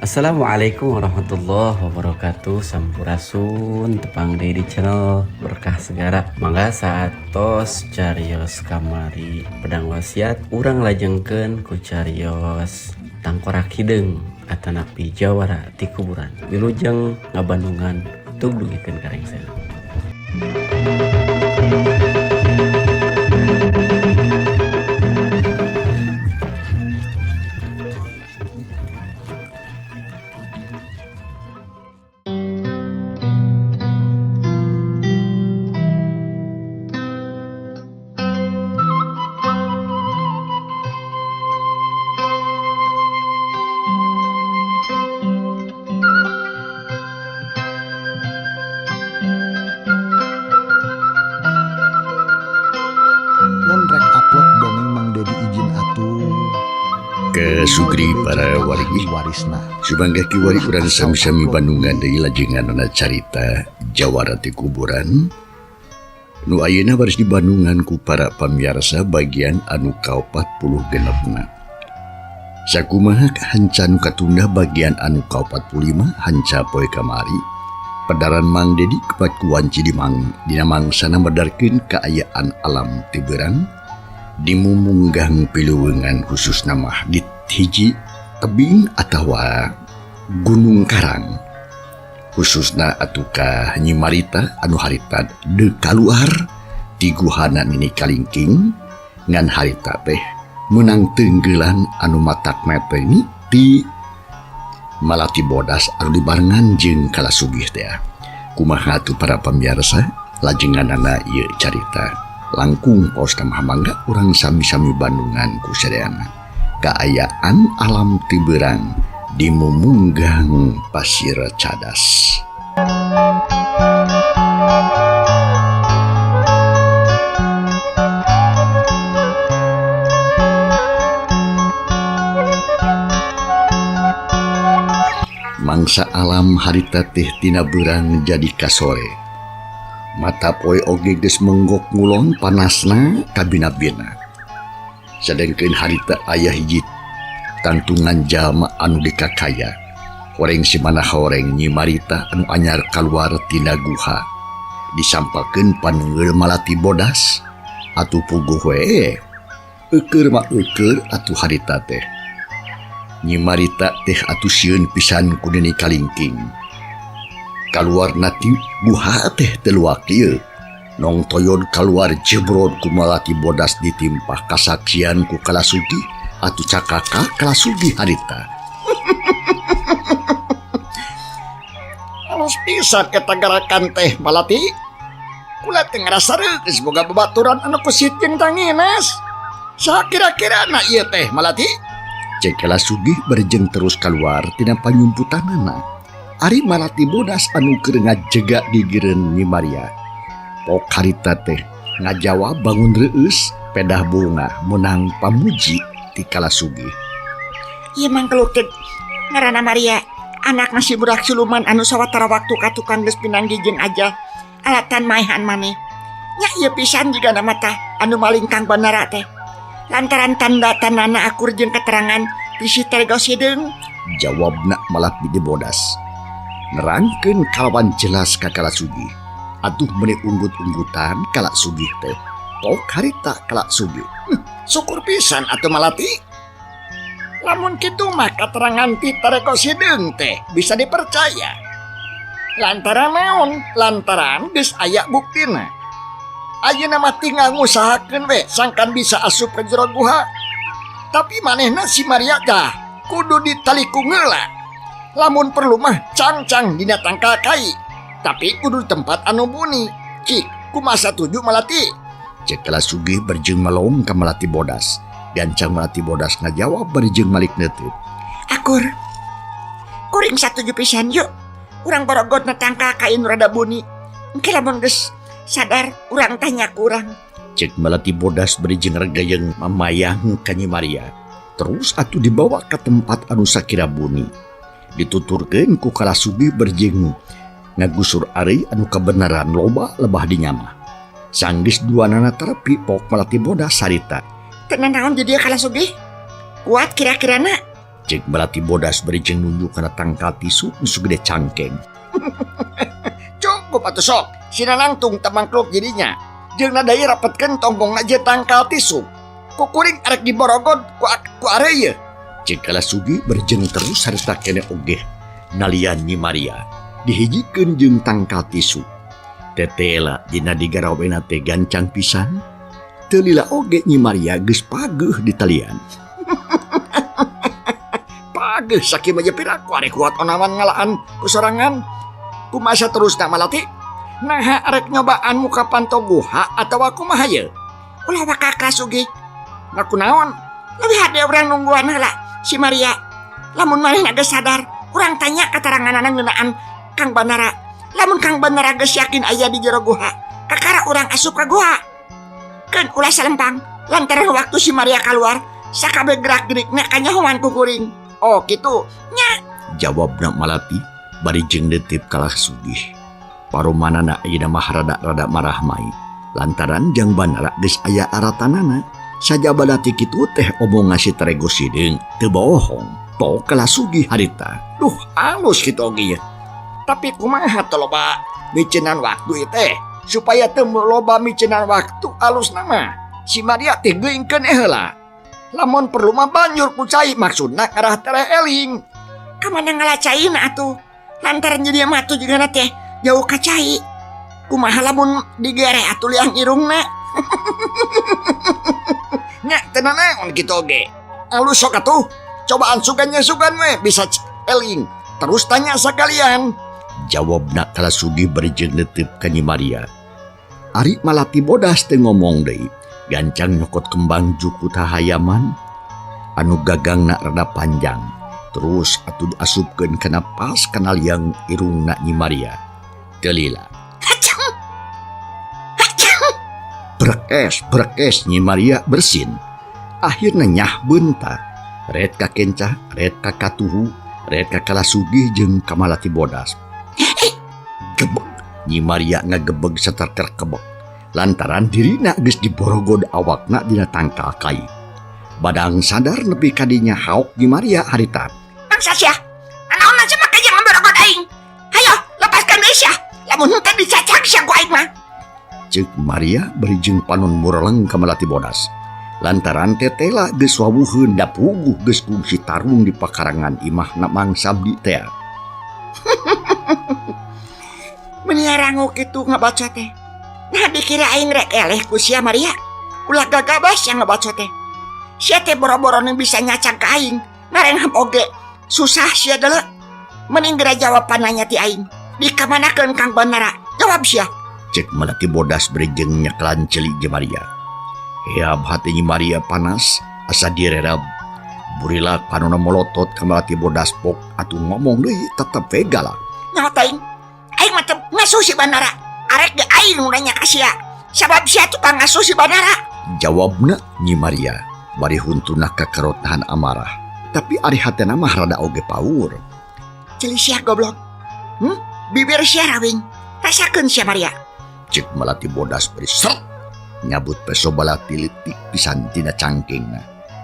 Assalamualaikum warahmatullahi wabarakatuh. Sampurasun tepang deui di channel Berkah Segara. Mangga satos carios kamari pedang wasiat urang lajengkeun ku carios tangkorak hideung atanapi jawara ti kuburan. Wilujeng ngabandungan tug dugikeun karengsena. Mun rek upload dongeng Mang Dedi izin atuh Ke sugri para wargi warisna. subangga kiwari urang sami-sami bandungan deui lajenganna carita jawara ti kuburan nu ayeuna baris di Bandungan ku para pamiarsa bagian anu ka-40 sakumaha hanca nu katunda bagian anu ka-45 hanca poe kamari pedaran Mang Dedi kepat ku wanci di dina mangsana medarkeun kaayaan alam ti beurang dimumunggang piluwengan khusus nama di hiji tebing atawa gunung karang khususna atuka Nyi Marita anu harita de kaluar ti guhana Nini Kalingking ngan harita teh menang tenggelan anu matakna teh ni ti Malati Bodas anu dibarengan jeung kalasugih teh kumaha atuh para pamiarsa lajenganana ieu carita langkung paus tamah mangga urang sami-sami Bandungan ku sadeana kaayaan alam ti beurang dimumunggang pasir cadas. Mangsa alam harita teh tina beurang jadi kasore mata poe oge geus menggok ngulon panasna kabina-bina sadengkeun harita aya hiji tantungan jalma anu dikakaya horeng si mana horeng Nyi Marita anu anyar kaluar tina guha disampakeun paneungeul Malati Bodas atuh puguh we eukeur mah eukeur atuh harita teh Nyi Marita teh atuh sieun pisan ku Nini Kalingking kaluar nati guha teh teluak ieu nong toyon kaluar jebrod ku Malati Bodas ditimpah kasaksian ku Kalasugi atuh cakaka Kalasugi harita Halus pisan eta garakan teh Malati. Kula teh ngarasa reus boga babaturan anu kusit jeung tanginas. Saha kira-kirana ieu teh Malati? cek Kalasugi berjeng terus keluar tina panyumputanana ari Malati Bodas anu keur ngajega digireun Nyi Maria pok harita teh ngajawab bangun reus pedah bunga menang pamuji ti Kalasugi. Iya mangkeluk teh ngaranna Maria, anak nasi budak suluman anu sawatara waktu katukang geus pinanggi jeung aja alatan maehan maneh. Nya ieu pisan jiga nama tah anu malingkang banara teh. Lantaran tanda-tandana akur jeung keterangan bisi telegos hideung. Jawabna Malati Bodas nerangkeun kalawan jelas ka Kalasugi atuh meuni unggut-unggutan Kalasugi teh pok harita Kalasugi. Syukur pisan atuh Malati. Lamun kitu mah katerangan ti tarekos hideung teh bisa dipercaya. Lantaran naon? Lantaran geus aya buktina. Ayeuna mah tinggal ngusahakeun we sangkan bisa asup ka jero guha. Tapi manehna si Maria tah kudu ditaliku ngeula. Lamun perlu mah cang-cang dina tangkal kai. Tapi kudu tempat anu buni. Cik, kumaha satuju Malati? Cek Kalasugi berjeng malong ka Malati Bodas gancang Malati Bodas ngajawab berjeng malik neuteut. Akur. Kuring satuju pisan yuk. Urang borogodna tangka kain rada buni. Engke lamun geus sadar urang tanya ku urang. Cek Malati Bodas berjeng regayeng mamayang ka Nyi Maria. Terus atuh dibawa ke tempat anu sakira buni. Dituturkeun ku Kalasugi berjeng ngagusur ari anu kebenaran loba lebah dinyama. Sanggis duanana terepi pok Malati Bodas sarita. Tenan naon jadi Kalasugi? Kuat kira-kirana? Cek Melati bodas berijeng nunjuk kana tangkal tisu nu gede cangkeng. Cukup atuh sok. Sinanangtung tamangkluk jadinya. Jeung nadai rapetkeun tonggongna je tangkal tisu. Kukuring arek diborogod ku areu. Cek Kalasugi berijeng terus sarta kene oge nalian Nyi Maria dihijikeun jeung tangkal tisu. Tetela dina digarawena teh gancang pisan. Teu lila oge Nyi Maria geus pageuh di talian. Pageuh sakieu aja piraku arek kuat onawan ngalaan kusorangan. Kumasa terus tak Malati? Nah arek nyobaan muka pantoguha atau aku mah ye? Ulah bakal Kalasugi. Ngaku naon? Lebih hade urang nungguan heula si Maria. Lamun manehna geus sadar, urang tanya kateranganna ngeunaan Kang Banara. Lamun Kang Banara geus yakin aya di jero guha, kakara urang asup ka guha. Keun ulah salempang, lantaran waktu si Maria keluar, sakabe gerak-gerikna kanyahoan ku kuring. Oh gitu. Nya, Jawabna Malati barijeng netep Kalasugi. Parumanana ayeuna mah rada marah mai lantaran Jang Banara geus aya aratanana. Sajabana ti kitu teh omong ngasih terego sideung teu bohong. To Kalasugi harita. Duh halus gitu oge ya. Tapi kumaha teh loba micenan waktu teh supaya teu loba micenan waktu alus nama. Si Maria teh geuingkeun heula. Lamun perlu mah banjur ku cai maksudna arah tere eling. kamana ngalacain atuh. Lantaran jadi matu juga teh jauh ka cai. Kumaha lamun digere atuh liang irungna. Nya tenan naon kitu oge. Alus sok atuh. Cobaan sugannya sugan we bisa eling. Terus tanya sekalian. Jawabna Kalasugi berijeng netep ka Nyi Maria. Ari Malati bodas teh ngomong deui. Gancang nyokot kembang juku tahayaman anu gagangna rada panjang. Terus atuh diasupkeun kana pas kana liang irungna Nyi Maria. Delila. Hacang. Hacang. Brekes Nyi Maria bersin. Akhirna nyah beunta. Red ka Kencah, red ka Katuhu, red ka Kalasugi jeung ka Malati bodas. Gebeg. Nyi Maria ngagebeg saterker kebek. Lantaran dirina geus diborogod awakna dina tangkal kai. Badang sadar nepi kadinya haok Nyi Maria harita. Bangsa sia. Anaon aja makanya ngamberogod aing. Hayo, lepaskan deui sia. Lamun henteu dicacak sia ku aing mah. Ceuk Maria berijeng panon mureleng ka Malati bodas. Lantaran tetela geus wawuheun da puguh geus kungsi tarung di pakarangan imahna Mang Sabdi teh. Menia rangu kitu ngabaca teh. Nah dikira aing rek eleh ku sia Maria. Ulah gagabas yang ngabaca teh. Sia teh boro-boro bisa nyacak ka aing. Ngarenghap oge. Susah sia deuleu. Mending geura jawaban nanya ti aing. Di kamanakeun Kang Banara? Jawab sia. Cek Malati bodas berijeng nyeklan celik je Maria. Heab hati Nyi Maria panas asa direrab. Burilah panona molotot ka Malati bodas pok atuh ngomong deui tetep we galak. Nyaho aing. Aing mah teu ngasuh si Banara. Arek ge aing nu nanya ka sia. Sabab sia tukang ngasuh si Banara. Jawabna Nyi Maria bari huntuna kakerotahan amarah. Tapi ari hatena mah rada oge paur. Ceuli sia goblok. Bibir sia rawing. Rasakeun sia Maria. Cek Malati bodas beri seret. Nyabut peso balati letik pisan tina cangkengna.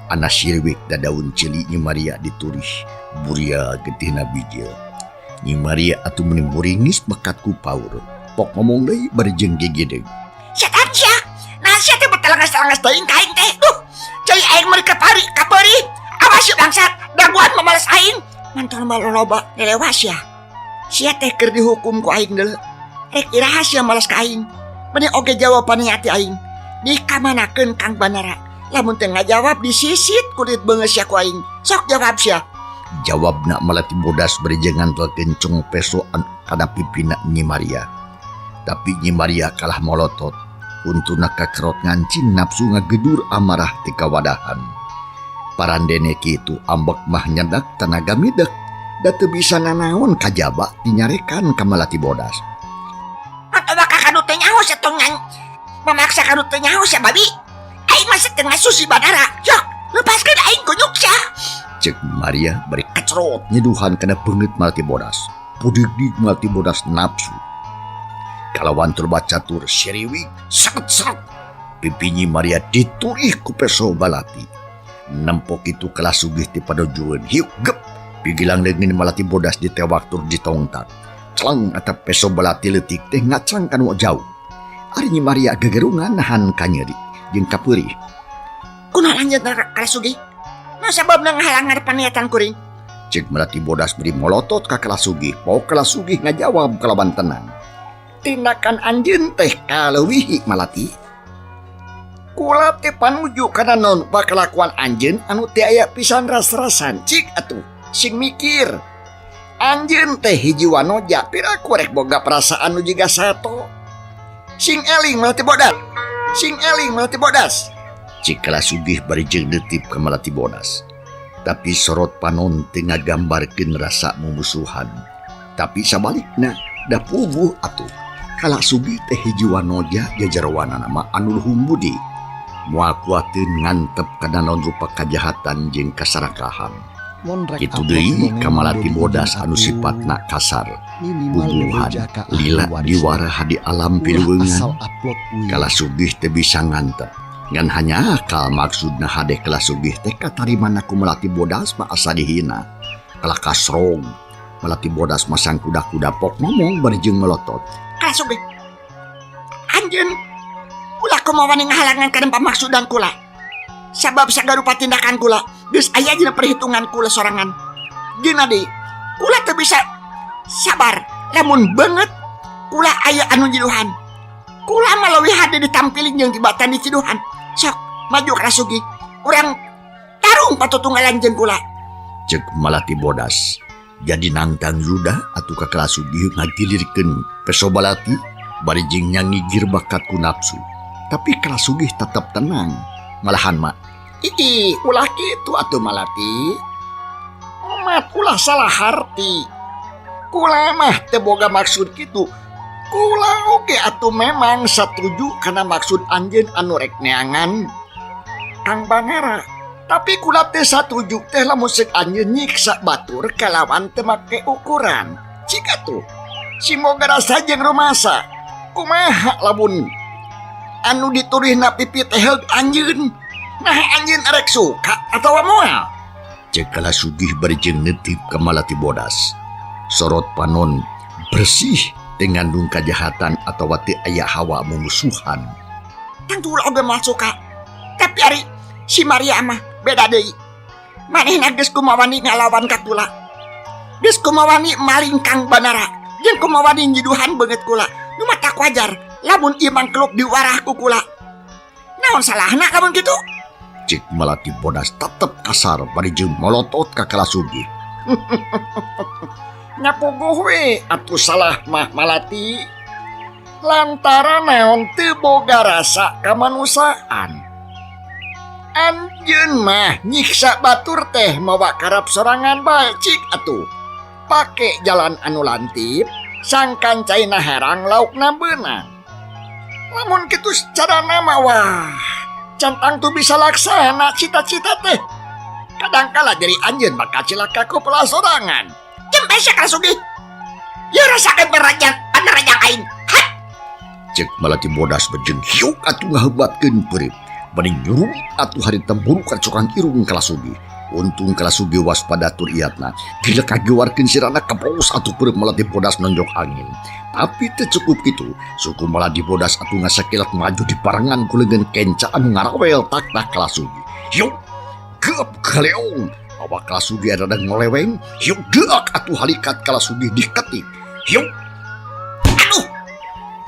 Ana sirwik da daun celi Nyi Maria diturih buria getihna bijil. Nyi Maria atuh meni muringis bakat ku paur. Pok ngomong deui berijeng gegedeg. Setan sia. Nah sia teh betalangas-talangas teuing ka aing teh. Cai aing meureun kapari. Awas yuk bangsat. Daguan mamalas aing. Mantol loba lelewas sia. Sia teh keur dihukum ku aing deuleu. Rek iraha sia malas ka aing. Meni oge jawabannya ati aing. Di kamanakeun Kang Banara. Lamun teu ngajawab disisit kulit beungeus sia ku aing. Sok jawab sia. Jawabna Malati bodas berijeng ngantolkeun cung peso kana pipina Nyi Maria. Tapi Nyi Maria kalah molotot. Untuna kakerot ngancing nafsu ngagedur amarah ti kawadahan. Parandene kitu ambek mah nyedak tanaga midek. Da teu bisa nanaon kajaba dinyarekan ka Malati bodas. Atau bakal kanu teh nyaho atuh memaksa kanu teh nyaho sia babi. Aing masih teu ngasuh si Banara. Sok, lepaskeun aing kunyuk sia. Cek Maria beri kacrot nyeduhan kena beungeut Malati bodas. Pudig-dig Malati bodas nafsu. Kalawan turba catur siriwik seret-seret. Pipi Nyi Maria diturih ku peso balati. nempok itu kelas sugih ti padojuan. Hiuk gep pigilang dengan malati bodas di tewak tur di tongtak. Celang atap peso balati letik teh ngacang kan jauh. Ari Nyi Maria gegerungan nahan kanyeri jeung kapeurik. Kunaon anjeun kelas sugih? Nah sabab ngahalang ngarepan niatan kuring. Cek melati bodas beri molotot ka kelas sugih. Pau kelas sugih ngajawab kalaban tenang. Tindakan anjeun teh kaleuwih malati. Kula teh panuju kana non bakalakuan anjeun anu teu aya pisan ras-rasan cik atuh. Sing mikir. Anjeun teh hiji wanoja piraku rek boga perasaan nu jiga sato. Sing eling melati bodas. Sing eling melati bodas. Cik kelas sugih bari jeung netip ka melati bodas. Tapi sorot panon teu ngagambarkeun rasa mumusuhan. Tapi sabalikna da puguh atuh. Kala sugih teh hiji wanoja jajarwana nama anu luhung budi. Moal kuateun ngantep kana naon rupa kajahatan jeung kasarakahan. Kitu deui ka malati bodas anu sipatna kasar, bubuhan, lila diwara hadi alam piluweungan. Kala sugih teh bisa ngantep. Ngan hanya akal maksudna hade kala sugih teh katarimana ku malati bodas mah asa dihina. Kala kasrong, malati bodas masang kuda-kuda pok ngomong bari jeung melotot. Kelas sugih. Anjeun ulah kumaha ngahalangan kana pamaksudan kula. Sabab sagarupa tindakan kula geus aya dina perhitungan kula sorangan. Dina deui kula teu bisa sabar lamun beungeut kula aya anu jiduhan. Kula mah leuwih hade ditampilin jeung tibatan diciduhan. Sok maju kelas sugih. Urang tarung patutunggalan jeung kula. Cek malati bodas. Jadi nangtang Yuda atuh ka kelas sugih ngagilirkeun peso balati bari jeung nyangigir bakat ku nafsu. Tapi kelas sugih tetap tenang. Malahan mah Ulah kitu atuh malati. Umat ulah salah harti. Kula mah teu boga maksud kitu. Kula oge atuh memang satuju kana maksud anjeun anu rek neangan Kang Bangara. Tapi kula teh satuju teh lamun ceuk anjeun nyiksa batur kalawan teu make ukuran. Cik atuh si moga rasa jeung rumasa. Kumaha lamun anu diturihna pipit teh anjeun? Nah anjeun arek suka atawa moal? cek kelas sugih bari jeung netip ka malati bodas. Sorot panon bersih dengan ngandung kajahatan atau teu aya hawa mumusuhan. Tentu ulah oge moal suka. Tapi ari si Maria mah beda deui. Manehna geus kumawani ngalawan ka kula. Geus kumawani maling Kang Banara. Jeung kumawani njiduhan beungeut kula. Nu mah tak wajar lamun ieu mangkluk diwarah ku kula. Naon salahna lamun kitu? Cek malati bodas tetep kasar bari jeung molotot ka kelas sugih. Nyapuguh we atuh salah mah malati. Lantaran naon teu boga rasa kamanusaan. Anjeun mah nyiksa batur teh mawa karap sorangan bae cik atuh. Pake jalan anu lantip, sangkan caina herang laukna beunang. Lamun kitu carana mah wah, cantang tuh bisa laksana cita-cita teh. Kadangkala jadi anjeun bakal cilaka ku pelasorangan. Jempe sia kelas sugih. Ye rasakeun perajang panarajang aing. Hat. Cek malati bodas bejeng hiuk atuh ngahebatkeun peurip. Bari nyuruh atuh hari tempuru ka cokang irung kelas sugih. Untung kelas sugih waspada tur iatna. Gila kagewarkeun sirana kapos atuh peureup malati bodas nonjok angin. Tapi teu cukup kitu, suku malati bodas atuh ngasakilat maju di parangan ku leungeun kenca anu ngarawel tak-tak kelas sugih. Hiuk geup kaleong. Awak kelas sugih ada ngoleweng. Hiuk deuk atuh halikat kelas sugih diketik. Hiuk. Aduh.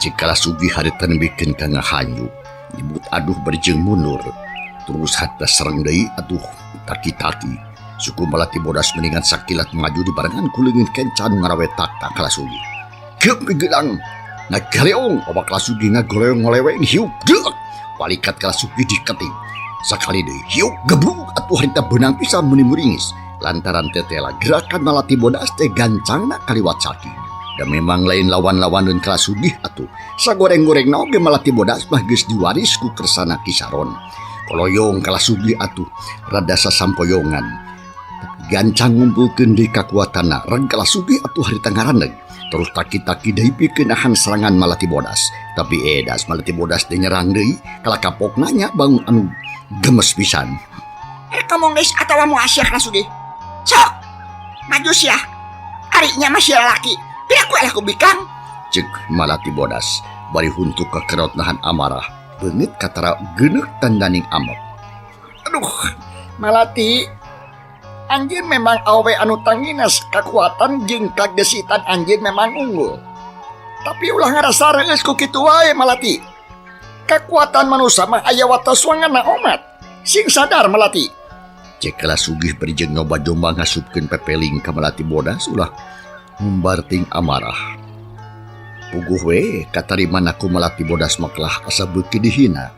Cik kelas sugih harita nembikeun ka ngahanyu. Nyebut aduh bari jeung mundur. Terus hatta sareng deui atuh taki-taki. Suku malati bodas mendingan sakilat maju di barengan ku leungeun kenca anu ngarawet tak-tak kelas sugih. Geup geudang ngagaleong awak kelas sugih ngagoleong ngoleweng hiuk deuk. Walikat kelas sugih diketik. Sakali deui hiuk gebruk atuh harita beunang pisan meuni muringis. Lantaran tetela gerakan malati bodas teh gancangna kaliwat sakit. Dan memang lain lawan-lawaneun kelas sugih atuh. Sagoreng-gorengna oge malati bodas mah geus diwaris ku kersana Kisaron. Koloyong kelas sugih atuh rada sasampoyongan. Tapi gancang ngumpulkeun deui kakuatanna reg kelas sugih atuh harita ngaraneg. Terus taki-taki deui pikeun nahan serangan malati bodas. Tapi edas malati bodas teh nyerang deui kala kapok nanya bangun anu gemes pisan. Ngomong geus atawa mau Asia Kalasugi. Sok, maju sia. Arinya masih laki. Piraku lah ku bikang. Cek Malati bodas bari huntuk ke kerot nahan amarah beungit katara geuneuk tandaning amok. Aduh, Malati, anjeun memang awe anu tangginas kekuatan jeung kagesitan anjeun memang unggul. Tapi ulah ngarasa reus ku kitu wae Malati. Kekuatan manusia mah aya watos wanganna omat. Sing sadar Malati. Cek Kalasugi beri jeung nyoba jombang ngasupkeun pepeling ka Malati bodas ulah ngumbarting amarah. Puguh we katariman aku Malati bodas maklah asa beuki dihina.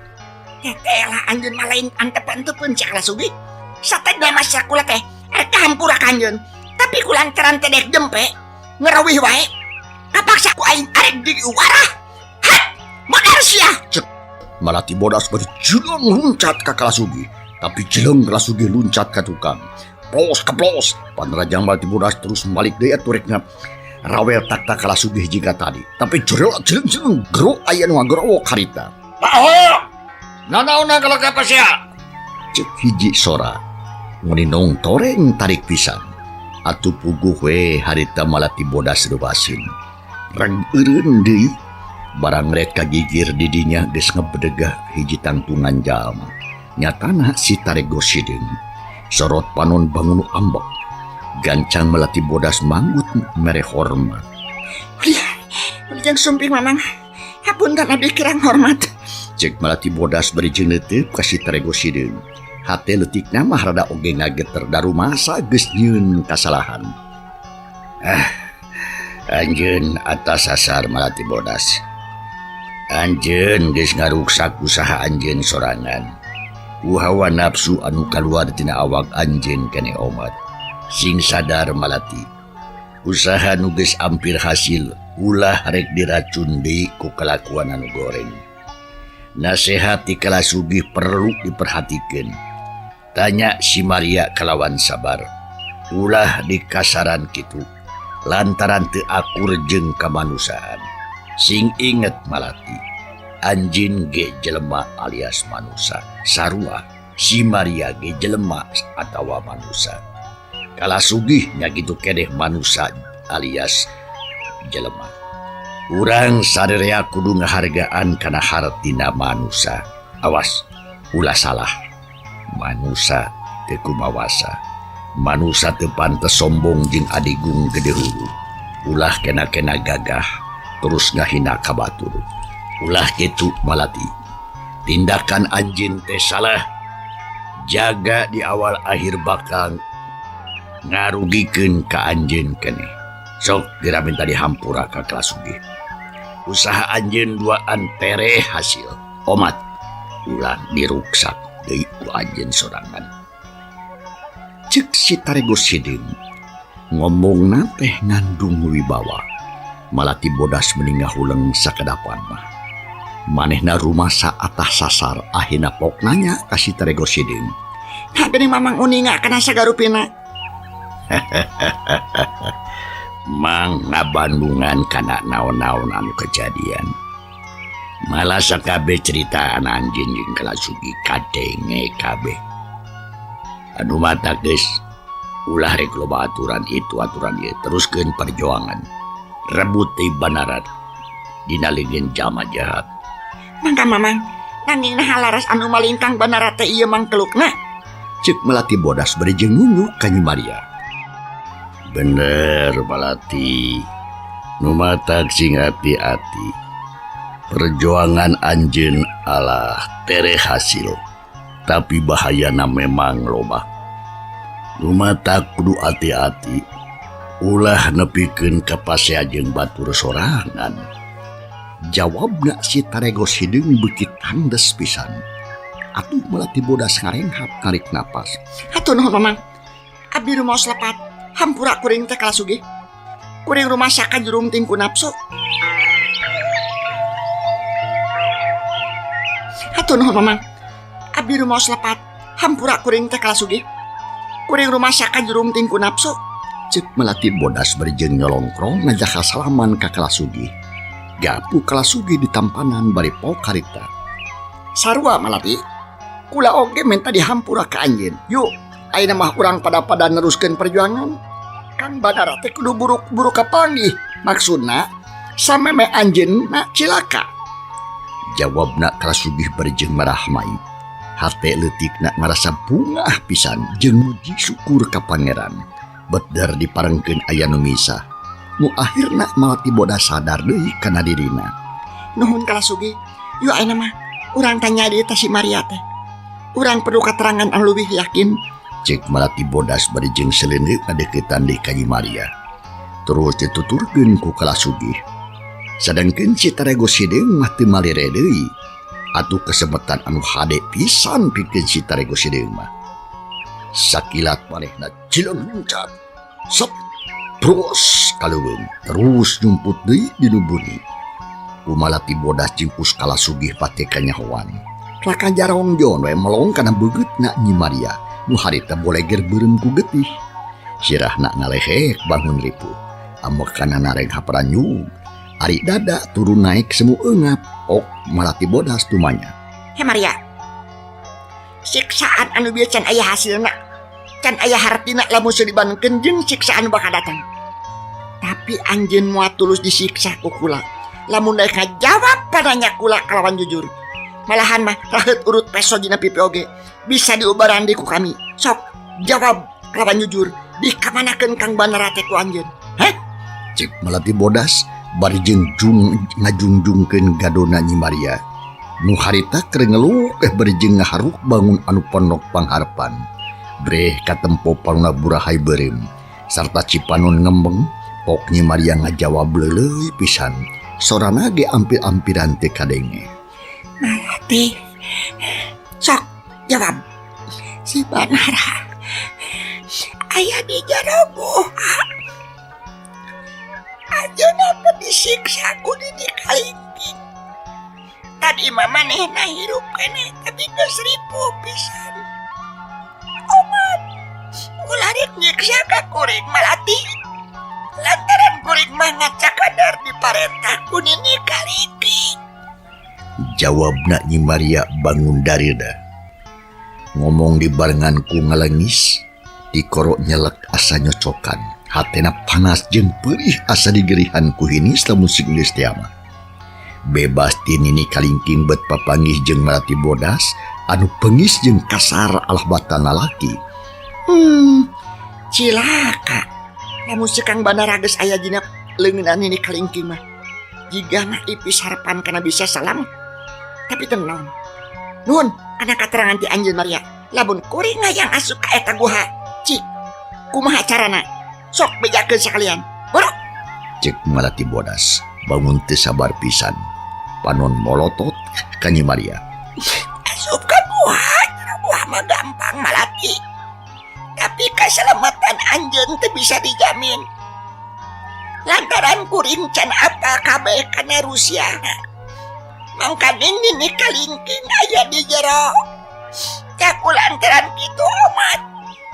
Tetelah anjeun mah lain antep-antepeun Cik Kalasugi. Satena masa kula teh rek hampura ka anjeun. Tapi kulantaran teh dek jempe ngerawih wae. Kapaksa ku aing arek diwarah. Hat, modar sia. Malati bodas bari jeleng luncat ka Kalasugi. Tapi jeleng Kalasugi luncat ka tukang. Plos keplos. Panrajang Malati bodas terus balik deui aturekna. Rawel tak Kalasugi jika tadi. Tapi jeleng gero aya nu ngagerowok harita. Paho! Nanaona kalau kapa sia? Cek hiji sora. Nguninong toreng tarik pisan. Atuh puguh we harita Malati bodas rebasin. Rang eureun deui. Barang rek kagigir didinya geus ngebedegah hiji tangtungan jalma. Nyatana si Tarego Sideng sorot panon bangun ambek. Gancang Malati bodas manggut mere hormat. Udah sumping mamang. Hapunten abdi kirang hormat. Cek Malati bodas beri jeung leuteup ka si Tarego Sideng. Hate leutikna mah rada oge ngageter daru masa geus nyieun kasalahan. Anjeun atas sasar Malati bodas. Anjeun geus ngaruksak usaha anjeun sorangan. Ku hawa nafsu anu kaluar tina awak anjeun keneh omat. Sing sadar Malati. Usaha nu geus ampir hasil ulah rek diracun deui ku kelakuan anu goreng. Nasehat ti Kalasugi perlu diperhatikeun. Tanya si Maria kalawan sabar. Ulah dikasaran kitu lantaran teu akur jeung kamanusaan. Sing inget Malati, anjin ge jelema alias manusia. Sarua si Maria ge jelema atawa manusia. Kalasugi nya kitu keneh manusia alias jelema. Urang sadarea kudu ngahargaan kana hartina manusia. Awas, ulah salah. Manusia teu kumawasa. Manusia teu pantes sombong jeung adigung gede hulu. Ulah kena-kena gagah. Terus ngahina ka batur. Ulah kitu Malati. Tindakan anjeun teh salah. Jaga di awal akhir bakal ngarugikeun ka anjeun keneh. Sok dira minta dihampura ka Kalasugi. Usaha anjeun duaan tere hasil. Omat ulah diruksak deui ku anjeun sorangan. Cek si Tarego Sideng ngomongna teh ngandung wibawa. Malati bodas meningah huleng sakadapan mah. Manehna rumasa atas sasar ahina pok nanya kasih Tarego Sideng. Geuning mamang uninga kana sagarupina. Mang ngabandungan kana naon-naon anu kejadian. Malah sakabe ceritaan anjeun jeung Kalasugi kadenge kabeh. Anu mata geus ulah rek loba aturan itu aturan ieu teruskeun perjuangan. Rebuti banaran dina leungeun jalma jahat. Mangka mamang, nanging nah laras anu malintang banara teh ieu mangkelukna. Cek Malati bodas beri jeung nunjuk ka Nyi Maria. Bener Malati. Nu matag sing hati-hati. Perjuangan anjeun alah tere hasil. Tapi bahayana memang loba. Nu matag kudu hati-hati. Ulah nepikeun ka pasea jeung batur sorangan. Jawabna si Tarego Sideng beuki tandes pisan. Atuh Malati bodas ngarenghap narik napas. Hatur nuhun mamang. Abdi rumaos lepat. Hampura kuring teh Kalasugi. Kuring rumah saka jurum tingku nafsu. Hatur nuhun mamang. Abdi rumaos lepat. Hampura kuring teh Kalasugi. Kuring rumah saka jurum tingku nafsu. Cek Malati bodas beri jeung nyolongkrong ngajak salaman ka Kalasugi. Gapu Kalasugi di tampanan bari pok harita. Sarua Malati. Kula oge minta dihampura ka anjeun. Yuk, ayeuna mah urang pada neruskeun perjuangan. Kang Badara teh kudu buru-buru kapanggih. Maksudna sameme anjeunna cilaka. Jawabna Kalasugih barejeng marah maip. Hate leutikna ngarasa bungah pisan jeung muji syukur ka pangeran. Bedar diparengkeun aya nu misah. Nu akhirna Malati Bodas sadar deui kana dirina. Nuhun Kalasugih. Yuk ayeuna mah urang tanya deui ta si Maria teh. Urang perlu keterangan anu leuwih yakin. Cek Malati Bodas barejeng seleuneu ngadeukeutan deui ka Nyi Maria. Terus dituturkeun ku Kalasugih. Sadangkeun si Tarego Sideung mah teu malire deui. Atuh kesempatan anu hade pisan pikeun si Tarego Sideung mah. Sakilat manehna cileung luncat. Sep, terus kaleuweung, terus nyumput deui dinu bumi. Ku Malati Bodas jeung Kalasugih pate kanyahoan. Raka Jarong Jon we melong kana beugutna Nyi Maria. Nu harita boleger beureum ku getih. Sirahna ngalehek bangun ripuh. Amekana nareng haparanjung. Ari dada turun naik semu eungap. Ok Malati Bodas tumanya. He Maria. Siksaan anu bieu can aya hasilna. Can aya hartina lamun teu dibandingkeun jeung siksaan bakal datang. Tapi anjeun moal tulus disiksa ku kula. Lamun daek ngajawab padanya kula kalawan jujur. Malahan mah raheut urut peso dina pipi oge bisa diubaran di ku kami. Sok jawab kalawan jujur. Dikamanakeun Kang Banara teh ku anjeun? Heh? Cek Malati Bodas barejeng ngajungjungkeun gadona Nyi Maria. Nu harita keur ngeluh barejeng ngaharuk bangun anu pondok pangharepan. Breh katempo panuna burahay beureum sarta cipanon ngembeng. Pok Nyi Maria ngajawab leuleuy pisan. Sorana ge ampir-ampiran teu kadenge. Malati. Sok jawab. Si Banara aya di jero gua. Anjeunna teh disiksa ku Didi Kalingking. Tadi mah manehna hirup keneh tapi geus ripuh pisan. Omat, ulah rek nyiksa ka kuring Malati. Lantaran kuring mah ngacakadar diparentah ku Didi Kalingking. Jawabna Nyi Maria bangun darida. Ngomong di barengan ku ngalengis. Dikoro nyelek asa nyocokan. Hatena panas jeung perih asa digerihan ku hinis lamun si geus teh mah. Bebas ti Nini Kalingking bet papanggih jeung Malati Bodas anu peungis jeung kasar alah batan lalaki. Cilaka. Lamun si Kang Banara geus aya dina leungeunna Nini Kalingking mah. Jigana ipis harapan kana bisa salam. Tapi tenang. Nuhun kana katerangan ti anjeun Maria. Lamun kuring hayang asup ka eta guha. Cik, kumaha carana? Sok bejakeun sakalian. Borok. Cek Malati Bodas bangun teu sabar pisan. Panon molotot ka Nyi Maria. Asup ka buah mah gampang Malati. Tapi keselamatan anjeun teu bisa dijamin. Lantaran kuring can apa kabeh kana Rusia. Mangkaning Nini Kalingking aya di jero. Cak lantaran kitu amat.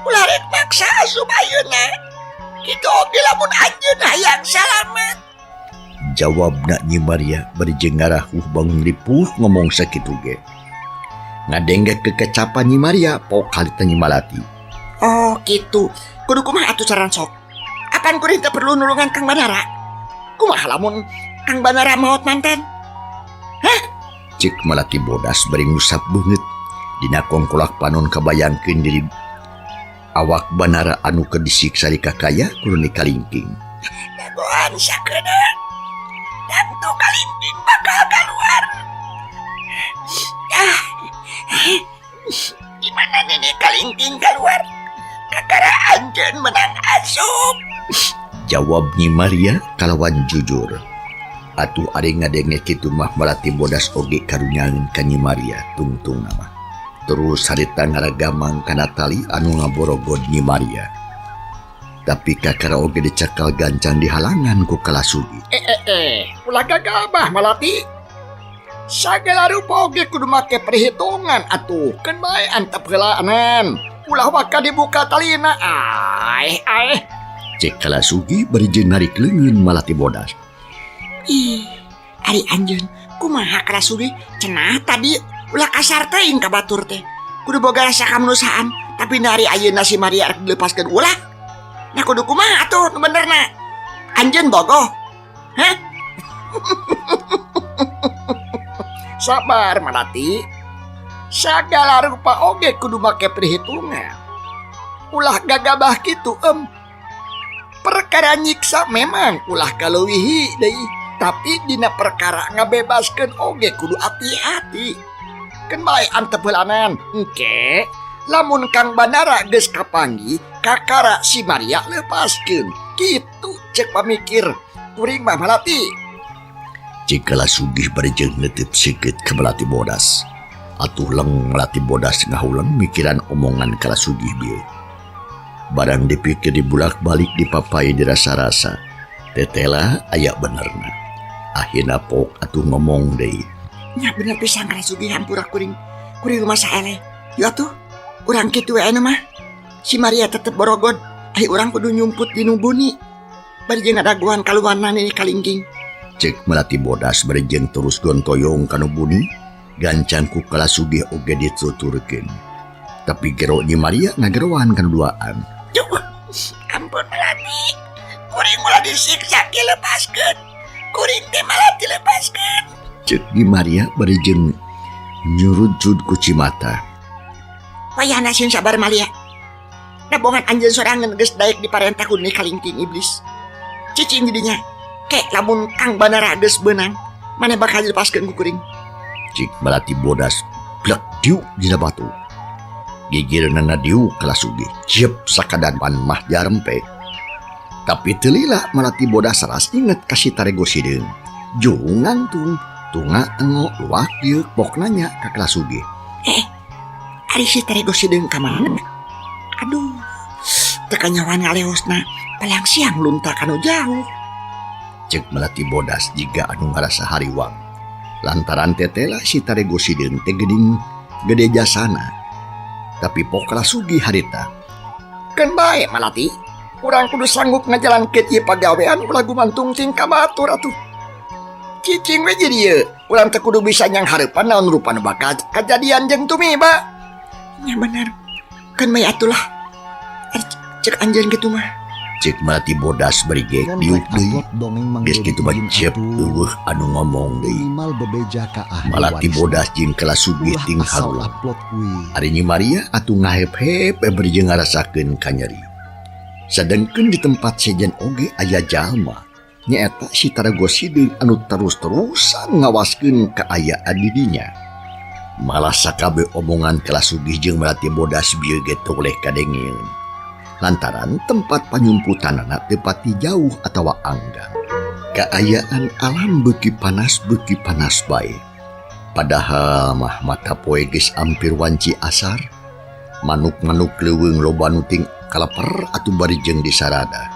Ulah rek maksa asup ayeuna. Kitu oge lamun anjeun hayang salamet. Jawabna Nyi Maria barejeng ngarahuh bangun ripuh ngomong sakitu ge. Ngadengget kekecapan Nyi Maria pok halita Nyi Malati. Oh gitu. Kudu kumaha atuh caran sok. Apaan kuring teu perlu nulungan Kang Banara? Kumaha lamun Kang Banara maot manten? Hah? Cek Malati Bodas bari ngusap beungeut. Dina kongkolak panon kabayangkeun diri awak Banara anu keur disiksa di kakaya ku Nini Kalingking. Dagoan sakeuna. Tentu Kalingking bakal keluar. Gimana Nini Kalingking keluar? Kakara anjeun menang asup. Jawab Nyi Maria kalawan jujur. Atuh ari ngadenge kitu mah Malati Bodas oge karunyaeun ka Nyi Maria tungtung nama. Terus harita ngaragamang kana tali anu ngaborogod Nyi Maria. Tapi kakara oge dicekal gancang di halangan ku Kalasugih. Ulah gagabah Malati. Sagala rupa oge kudu make perhitungan atuh. Keun bae antep heulaanan. Ulah waka dibuka talina. Cek Kalasugih barejeng narik leungeun Malati Bodas. Ih, ari anjeun kumaha Kalasugih cenah tadi ulah kasar teuing ka batur teh. kudu boga rasa kamanusiaan, tapi nari ayeuna si Maria rek dilepaskeun ulah. Nah kudu kumaha atuh nu benerna? Anjeun bogoh. Hah? Sabar Malati. Sagala rupa oge kudu make perhitungan. Ulah gagabah kitu perkara nyiksa memang ulah kaleuwihi deui, tapi dina perkara ngabebaskeun oge kudu hati-hati. Keun bae antepelanan engke lamun Kang Bandara geus kapanggih kakara si Maria lepaskeun. Kitu cek pamikir kuring mah Malati. Jikalau sugih barejeng netep sikit ke Melati Bodas. Atuh leng Melati Bodas ngahulang mikiran omongan kala sugih bieu. Barang dipikir dibulak-balik dipapai dirasa-rasa. Tetela aya benerna. Akhirna pok atuh ngomong deui. Nya bener pisan kala sugih hampura kuring rumah saele. Yo atuh, urang kitu we mah. Si Maria tetep borogod, ai urang kudu nyumput di nubuni. Bari jeung adaguan kaluarna ini kalingking. Cek Melati Bodas barejeng terus gontoyong kanu buni, gancang ku kala sugih oge dituturkeun. Tapi gero Nyi Maria ngagerowan kanu duaan. Duh, ampun Melati. Kuring ulah disiksa dilepaskeun. Kuring teh malah dilepaskeun. Cek Nyi Maria barejeng nyurucut ku Cimata. Wayahna sieun sabar Maria. Nabongan anjeun sorangan geus daek diparentah ku ni kalingking iblis. Cicing didinya. Kek lamun Kang Bandara geus beunang, maneh bakal dilepaskeun ku kuring. Cik Melati Bodas blek diu dina batu. Gigirna diu kala sugih, ciep sakadan pan mah jarempe. Tapi teu lila Melati Bodas saras inget kasih tarego sideung. Jung ngantung, tunga engo luak dieu pok nanya ka kala sugih. Ari si tarego sideung ka mana? Aduh, teu kanyawan ngaleosna, palang siang lunta kanu jauh. Cek Melati Bodas jiga anu ngarasa hariwang. Lantaran tetela si tarego sideung teh geuning gede jasana. Tapi pok kala sugih harita. Keun bae Malati. Urang kudu sanggup ngajalankeun ieu pagawean ulah gumantung ting ka batur atuh. Cicing we jadi ieu, urang teh kudu bisa nyang hareupan naon rupana bakal kajadian jeung tumiba. Ya bener. Kan bae atulah. Cek anjeun kitu mah. Cek Melati Bodas berigek diuk deui. Geus kitu mah ciep eueuh anu ngomong deui. Melati Bodas jeung kala sugih ting halulang. Ari Nyi Maria atuh ngahep-hep berjeng ngarasakeun kanyeri. Sadengkeun di tempat sejen oge aya jalma. Nyaeta si tarego sideung anu terus-terusan ngawaskeun kaayaan di dinya. Malah sakabe omongan kala sugih jeung Melati Bodas bieu ge toleh kadengeun. Lantaran tempat panyumputanana teu pati jauh atawa anggang. Kaayaan alam beuki panas bae. Padahal mah mata poe geus ampir wanci asar. Manuk-manuk leuweung loba nu ting kalaper atuh barijeng di sarada.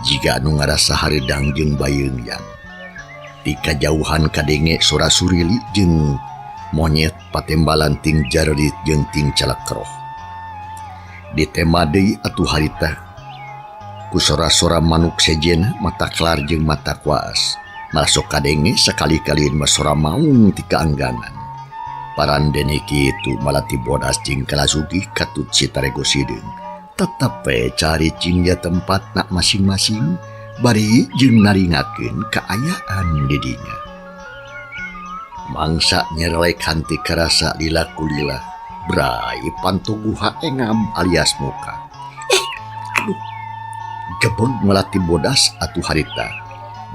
Jiga anu ngarasa hareudang jeung bayeungyang. Di kajauhan kadenge sora surili jeung monyet patembalan ting jarerit jeung ting calekroh. Di tema deui atuh harita ku sora-sora manuk sejen mata kelar jeung mata kuas. Masuk kadenge sakali-kali mah sora maung ti kaanggangan. Parandene kitu Melati Bodas jeung kala sugih katut si tarego sideung. Tetep we cari cingja tempatna masing-masing bari jeung naringakeun kaayaan di dinya. Mangsa nyerelek hanti karasa lila kulila. Brai pantuguha engam alias muka. Aduh. Gebeg Melati Bodas atuh harita.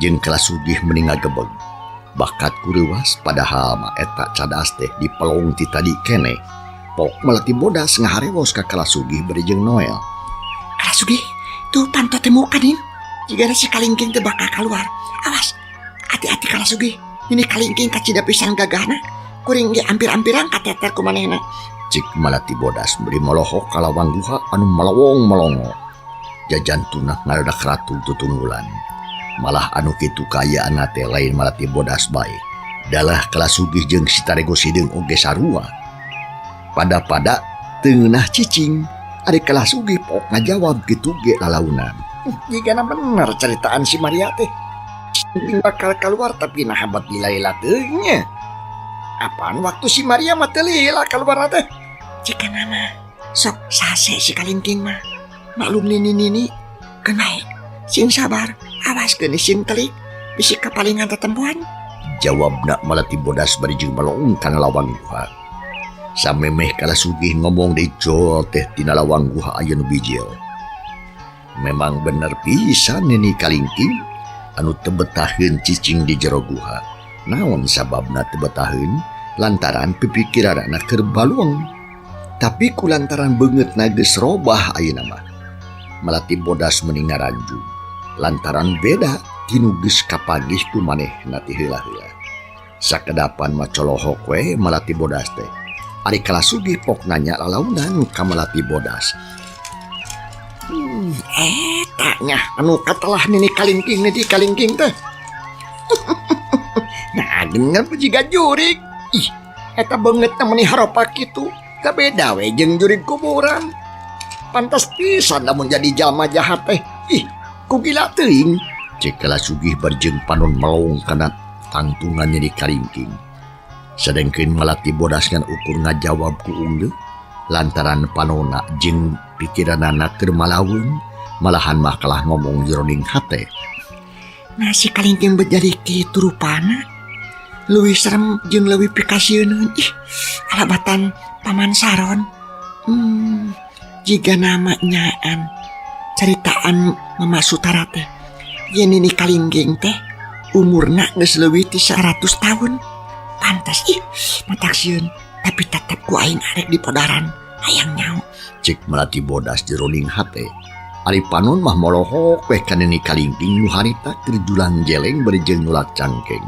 Jeung kala sugih mending ngagebeg. Bakat kureuwas padahal mah eta cadas teh dipelong ti tadi keneh. Pok Melati Bodas ngaharewos ka kala sugih bari jeung Noel. Kala sugih, tuh pantot teh muka din. Jigana si kalingking teh bakal keluar. Awas, hati-hati kala sugih. Ini kalingking kacida pisan gagahna. Kuring ge ampir-ampiran kateter ku manehna. Cik Melati Bodas beri melohok kalawang guha anu melowong melongo. Jajan tunah ngaradak ratu tutunggulan. Malah anu kitu kaayaan teh lain Melati Bodas bae. Dalah kala sugih jeung si tarego sideung oge sarua. Pada-pada teunah cicing. Ari kala sugih pok ngajawab kitu ge lalaunan. Jigana bener ceritaan si Maria teh. Cicing bakal keluar tapi nah habat lila-lila teh nya. Apaan waktu si Maria mah teu lila keluar teh? Jika nama sok sase si kalingking mah. Maklum nini kenai sing sabar awas geuning sing telik bisi kapalingan tetempuan. Jawabna Malati Bodas bari jeung malong kana lawang guha. Samemeh kala sugih ngomong deui jol teh tina lawang guha aya nu bijil. Memang bener pisan nini kalingking anu teu betaheun cicing di jero guha. Naon sababna teu betaheun? Lantaran pipikiranna keur baluang. Tapi kulantaran beungeutna geus robah ayeuna mah. Malati Bodas mending ngaranjung lantaran beda tinu geus kapanggih ku manehna ti heula-heula. Sakedapan mah colohok we Malati Bodas teh. Ari kala sugih pok nanya lalaunan ka Malati Bodas. Tanya anu katelah nini kalingking nih di kalingking teh. Nah dengan pejiga jurig. Ih, eta banget namanya haropa kitu. Gak beda we jeung jurig kuburan. Pantas pisan lamun jadi jalma jahat teh. Ih, ku gila teuing. Cek kala sugih barjeng panon melong kana tangtungannya di kalingking. Sedengkeun Malati Bodas ngan ukur ngajawab ku unggeuh lantaran panona jeung pikiranana keur malaweun malahan mah kalah ngomong jroning hate. Nah si kalingking bejari kitu rupana. Leuwih serem jeung leuwih pikasieun. Ih, alabatan Paman Saron. Jika nama nyaan ceritaan Mama Sutara teh. Yen ini kalingking teh umurna geus leuwih ti 100 tahun. Pantas ih matak sieun tapi tetep ku aing arek di podaran hayang nyao. Cek Malati Bodas jroning hate. Ari panon mah molohok weh kana ni kalingking nu harita keur julang jeleng bari jeung nulak cangkeng.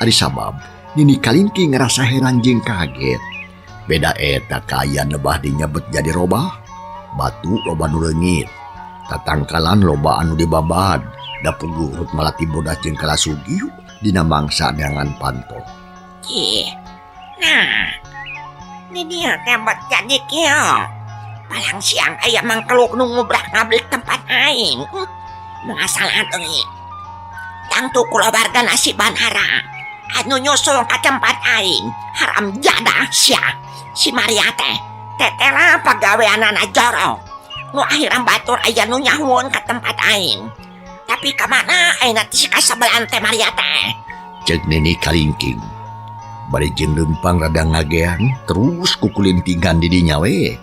Ari sabab nini kalingking ngerasa heran jeung kaget. Beda eta kaya nebah dinyebet jadi robah. Batu loba nu leungit. Tatangkalan loba anu dibabad. Da pugurut Malati Bodas jeung kala sugih dina mangsa neangan panto. Nah, ini dia tembak jadi kieu. Palang siang aya mangkeluk nu ngubrak ngablik tempat aing. Mengasal deui. Tangtu kulawarga nasi banhara. Anu nyusul ka tempat aing. Haram jadah sia. Si Maria teh tetela pagaweanana jorok. Nu akhiran batur aya nu nyahun ka tempat aing. Tapi kamana ayeuna ti kasabelan teh Maria teh? Cek nini kalingking. Bari jeung leumpang rada ngagean terus kukulintingan di dinya we.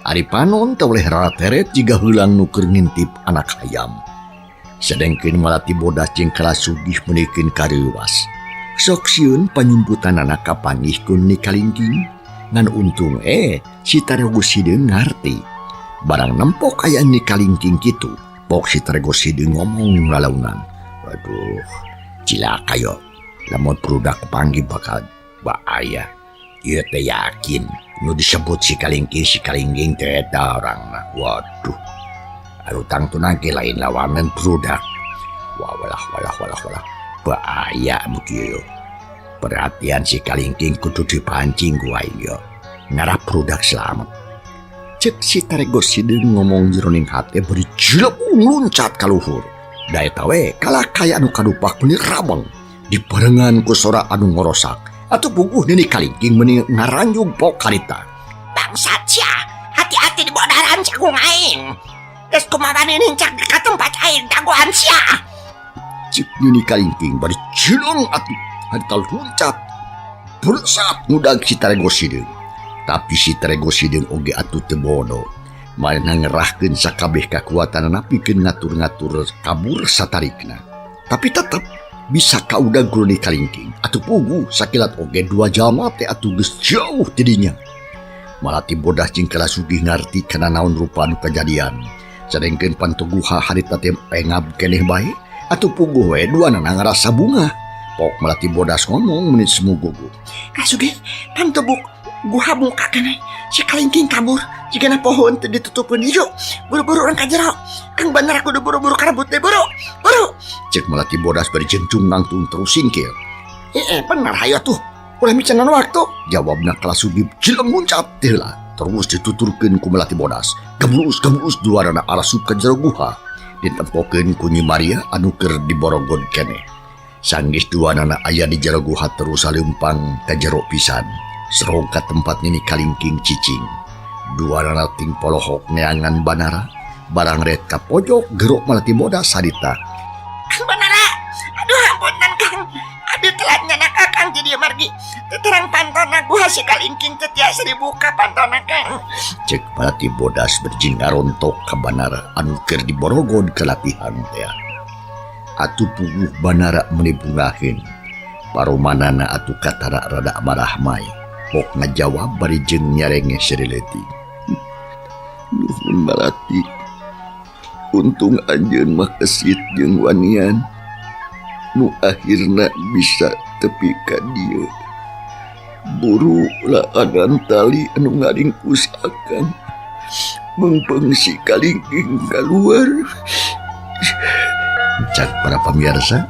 Ari panon teu oleh rarateret jiga heulang nu keur ngintip anak hayam. Sedengkeun Malati Bodas jeung kala sugih menikeun kareuwas. Sok sieun panyumputanana kapanggih ku ni kalingking. Ngan untung si Tarego Sideung ngarti. Barang nempok aya ni kalingking kitu, pok si Tarego Sideung ngomong lalaunan. Waduh, cilaka yo. Lamun prudak kepanggih bakal bahaya. Ieu teh yakin nu disebut si kalingking teh eta orangna. Waduh. Anu tangtunan ge lain lawanan prudak. Walah. Bahaya mukieu. Perhatian si kalingking kudu dipancing ku aing yo. Ngarap prudak selamat. Cek si Tarego Sideung ngomong jroning hate beri jelek luncat ka luhur. Da eta we kalah kaya anu kadupak meuni rabeng dibarengan ku sora anu ngorosak. Atuh puguh nini kalingking meuni ngaranjung pok karita. Bangsat sia, hati-hati di bodaran jagung aing. Geus kumaha nincak ka tempat aing dagoan sia. Cek nini kalingking bari jeleng atuh harita luncat. Bersat ngudag si Tarego Sideung. Tapi si Tarego Sideung oge atuh teu bodoh. Manehna ngerahkeun sakabeh kakuatanana pikeun ngatur-ngatur kabur satarikna. Tapi tetep bisa kaudag ku ni kalingking. Atuh puguh sakilat oge dua jalma teh atuh geus jauh tidinya. Malati Bodas jeung kala sugih ngarti kana naon rupa anu kajadian. Sadengkeun pantuguha harita teh pengab keneh bae. Atuh puguh we duana ngarasa bunga. Pok Malati Bodas ngomong menit semu gugup. Kasugih pantebuk gua muka kana si kalingking kabur jigana pohon teu ditutupkeun hijau. Buru-buru urang ka jero. Kang bener aku udah buru-buru karabut deh buru. Cek Malati Bodas bari jengcung nangtung terus singkir. Bener hayo tuh. Ulah micenan waktu. Jawabna kala sugih jeleng muncat heula. Terus dituturkeun ku Malati Bodas. Geblus duarana arasup ka jero guha. Ditempokeun ku Nyi Maria anu keur diborogod keneh. Sanggis duanana aya di jero guha terus saleumpang ka jero pisan. Serongkat tempat ini kalingking cicing. Dua narating polohok neangan banara. Barang red ka pojok geruk malati bodas sadita. Banara, aduh ampunan Kang. Aduh telatnya nak Kang jadi margi. Terang pantona gua si kalingking tetiasa dibuka pantona Kang. Cek malati bodas berjingga rontok ka banara anu keur diborogod ke latihan teh. Atu puguh banara menibungahin. Parumanana atu katara rada marah mai. Pok ngajawab bari jeung nyarenge serileti. Nuhun Malati. Untung anjeun mah kesit jeung wanian. Nu akhirna bisa tepi ka dieu. Buru laanan tali anu ngaringkus akang. Mengpeng si kalingking kaluar. Cak para pamirsa,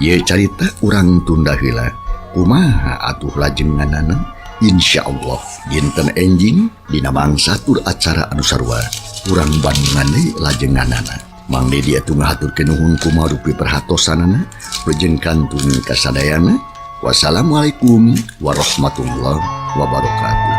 ye carita urang tunda heula. Kumaha atuh lajenganana? Insyaallah dinten enjing dina mangsa tur acara anu sarua urang Bandungan deui lajenganana. Mang Dedi atuh ngahaturkeun nuhun kumaha rupi perhatosanana lajeng kantun kasadayana. Wassalamualaikum warahmatullahi wabarakatuh.